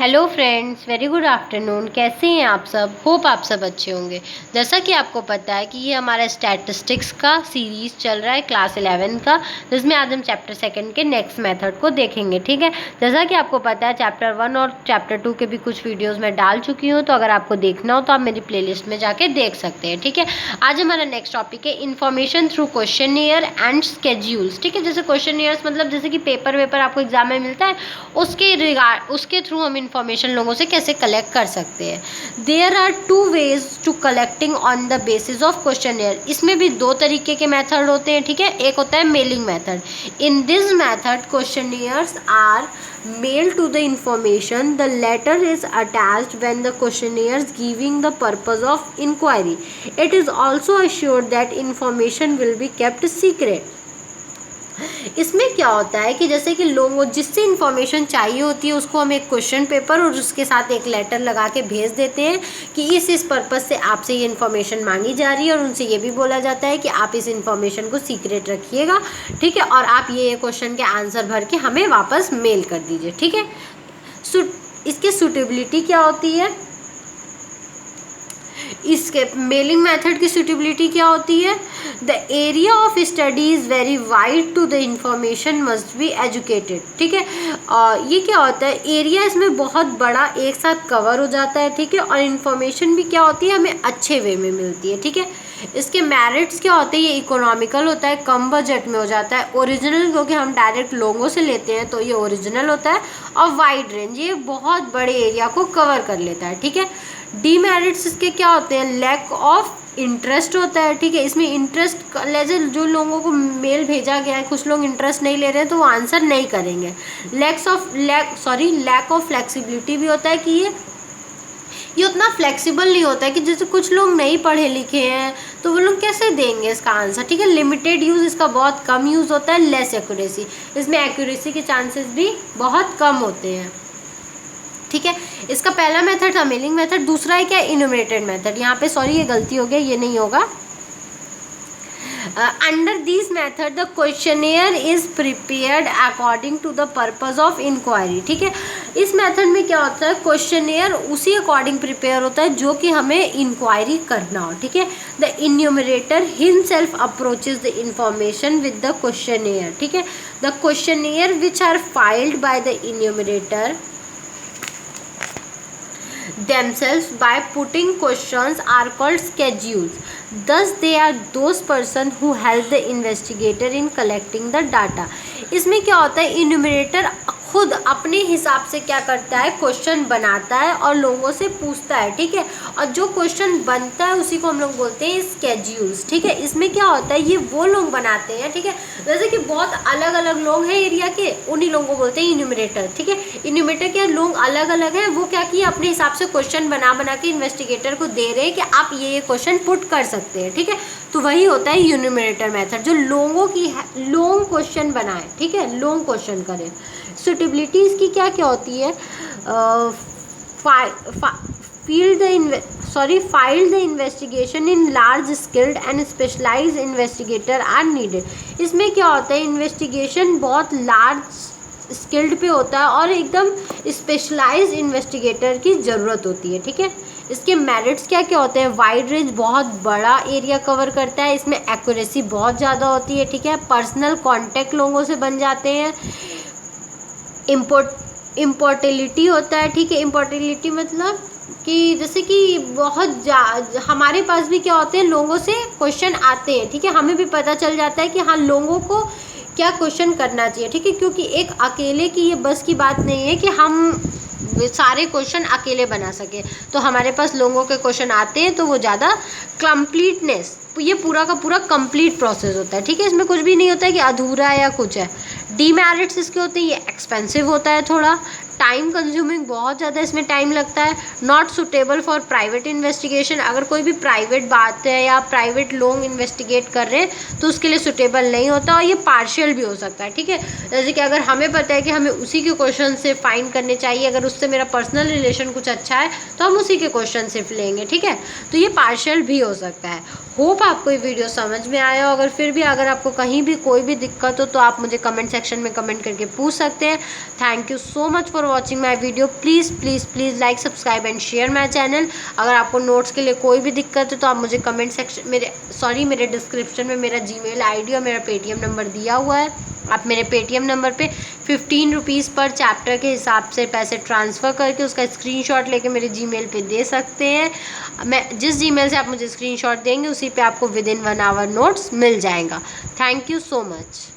Hello friends, very good afternoon. कैसे हैं आप सब? होप आप सब अच्छे होंगे। जैसा कि आपको पता है कि ये हमारा स्टैटिस्टिक्स का सीरीज़ चल रहा है क्लास 11 का, जिसमें आज हम चैप्टर 2 के नेक्स्ट मेथड को देखेंगे। ठीक है, जैसा कि आपको पता है चैप्टर 1 और चैप्टर 2 के भी कुछ वीडियोज़ मैं डाल चुकी हूँ, तो अगर आपको देखना हो तो आप मेरी प्ले में जाके देख सकते हैं। ठीक है, आज हमारा नेक्स्ट टॉपिक है information through questionnaire and schedules. ठीक है, जैसे क्वेश्चनियर्स मतलब जैसे कि पेपर आपको एग्जाम में मिलता है, उसके थ्रू हम इंफॉर्मेशन लोगों से कैसे कलेक्ट कर सकते हैं। There are 2 ways to collecting on the basis of questionnaire. इसमें भी 2 तरीके के मेथड होते हैं। ठीक है, एक होता है mailing method. In this method questionnaires are mailed to the information. The letter is attached when the questionnaire is giving the purpose of inquiry. It is also assured that information will be kept secret. इसमें क्या होता है कि जैसे कि लोगों जिससे information चाहिए होती है उसको हम एक क्वेश्चन पेपर और उसके साथ एक लेटर लगा के भेज देते हैं कि इस पर्पज़ से आपसे ये इन्फॉर्मेशन मांगी जा रही है, और उनसे ये भी बोला जाता है कि आप इस इन्फॉर्मेशन को सीक्रेट रखिएगा। ठीक है, और आप ये क्वेश्चन के आंसर भर के हमें वापस मेल कर दीजिए। ठीक है, इसकी सूटेबिलिटी क्या होती है? इसके मेलिंग मेथड की सूटेबिलिटी क्या होती है? The area of study is very wide to the information must be educated. ठीक है, ये क्या होता है, एरिया इसमें बहुत बड़ा एक साथ कवर हो जाता है। ठीक है, और इन्फॉर्मेशन भी क्या होती है, हमें अच्छे वे में मिलती है। ठीक है, इसके मेरिट्स क्या होते हैं? ये इकोनॉमिकल होता है, कम बजट में हो जाता है, ओरिजिनल क्योंकि हम डायरेक्ट लोगों से लेते हैं तो ये ओरिजिनल होता है, और वाइड रेंज, ये बहुत बड़े एरिया को कवर कर लेता है। ठीक है, डीमेरिट्स इसके क्या होते हैं? लैक ऑफ इंटरेस्ट होता है। ठीक है, इसमें इंटरेस्ट जैसे जो लोगों को मेल भेजा गया है, कुछ लोग इंटरेस्ट नहीं ले रहे हैं तो वो आंसर नहीं करेंगे। लैक ऑफ फ्लेक्सिबिलिटी भी होता है कि ये उतना फ्लेक्सिबल नहीं होता है कि जैसे कुछ लोग नहीं पढ़े लिखे हैं तो वो लोग कैसे देंगे इसका आंसर। ठीक है, लिमिटेड यूज़, इसका बहुत कम यूज़ होता है। लेस एक्यूरेसी, इसमें एक्यूरेसी के चांसेस भी बहुत कम होते हैं। ठीक है, इसका पहला मेथड था मेलिंग मेथड। दूसरा है क्या? Enumerated method. यहाँ पे सॉरी ये गलती हो गया, ये नहीं होगा। Under this method the questionnaire is prepared according to the purpose of inquiry. ठीक है, इस मेथड में क्या होता है, क्वेश्चनियर उसी अकॉर्डिंग प्रिपेयर होता है जो कि हमें इंक्वायरी करना हो। ठीक है, the enumerator himself approaches the information with the questionnaire. ठीक है, the questionnaire which are filled by the enumerator themselves by putting questions are called schedules. Thus they are those person who help the investigator in collecting the data. इसमें क्या होता है, enumerator खुद अपने हिसाब से क्या करता है, क्वेश्चन बनाता है और लोगों से पूछता है। ठीक है, और जो क्वेश्चन बनता है उसी को हम लोग बोलते हैं स्केड्यूल्स। ठीक है, इसमें क्या होता है, ये वो लोग बनाते हैं। ठीक है, जैसे कि बहुत अलग अलग लोग हैं एरिया के, उन्हीं लोगों को बोलते हैं इन्यूमरेटर। ठीक है, इन्यूमरेटर के लोग अलग अलग हैं, वो क्या किए अपने हिसाब से क्वेश्चन बना के इन्वेस्टिगेटर को दे रहे हैं कि आप ये क्वेश्चन पुट कर सकते हैं। ठीक है, तो वही होता है इन्यूमरेटर मेथड, जो लोगों की लॉन्ग क्वेश्चन बनाए। ठीक है, लॉन्ग क्वेश्चन करें। सुटेबिलिटी इसकी क्या क्या होती है? File the investigation in large skilled and specialised investigator are needed. इसमें क्या होता है, इन्वेस्टिगेशन बहुत लार्ज स्किल्ड पे होता है और एकदम स्पेशलाइज्ड इन्वेस्टिगेटर की ज़रूरत होती है। ठीक है, इसके मेरिट्स क्या क्या होते हैं? वाइड रेंज, बहुत बड़ा एरिया कवर करता है, इसमें एक्यूरेसी बहुत ज़्यादा होती है। ठीक है, पर्सनल कांटेक्ट लोगों से बन जाते हैं। इम्पोर्टेलिटी होता है। ठीक है, इम्पोर्टेलिटी मतलब कि जैसे कि हमारे पास भी क्या होते हैं, लोगों से क्वेश्चन आते हैं। ठीक है, हमें भी पता चल जाता है कि हाँ लोगों को क्या क्वेश्चन करना चाहिए। ठीक है, क्योंकि एक अकेले की ये बस की बात नहीं है कि हम सारे क्वेश्चन अकेले बना सके, तो हमारे पास लोगों के क्वेश्चन आते हैं तो वो ज़्यादा कंप्लीटनेस, ये पूरा का पूरा कंप्लीट प्रोसेस होता है। ठीक है, इसमें कुछ भी नहीं होता है कि अधूरा है या कुछ है। डीमेरिट्स इसके होते हैं, ये एक्सपेंसिव होता है, थोड़ा टाइम कंज्यूमिंग, बहुत ज़्यादा इसमें टाइम लगता है। Not suitable for private investigation, अगर कोई भी प्राइवेट बात है या प्राइवेट लोग इन्वेस्टिगेट कर रहे हैं तो उसके लिए सुटेबल नहीं होता, और ये पार्शियल भी हो सकता है। ठीक है, जैसे कि अगर हमें पता है कि हमें उसी के क्वेश्चन से फाइंड करने चाहिए, अगर उससे मेरा पर्सनल रिलेशन कुछ अच्छा है तो हम उसी के क्वेश्चन सिर्फ लेंगे। ठीक है, तो ये पार्शियल भी हो सकता है। होप होप आपको ये वीडियो समझ में आया हो। अगर आपको कहीं भी कोई भी दिक्कत हो तो आप मुझे कमेंट सेक्शन में कमेंट करके पूछ सकते हैं। Thank you so much for watching my video. Please please please like, subscribe and share my channel. अगर आपको नोट्स के लिए कोई भी दिक्कत है तो आप मुझे कमेंट सेक्शन मेरे डिस्क्रिप्शन में मेरा जीमेल आईडी और मेरा पेटीएम नंबर दिया हुआ है। आप मेरे पेटीएम नंबर पे 15 रुपीज़ पर चैप्टर के हिसाब से पैसे ट्रांसफ़र करके उसका स्क्रीनशॉट लेके मेरे जीमेल पे दे सकते हैं। मैं जिस जीमेल से आप मुझे स्क्रीनशॉट देंगे उसी पे आपको विद इन 1 आवर नोट्स मिल जाएगा। Thank you so much.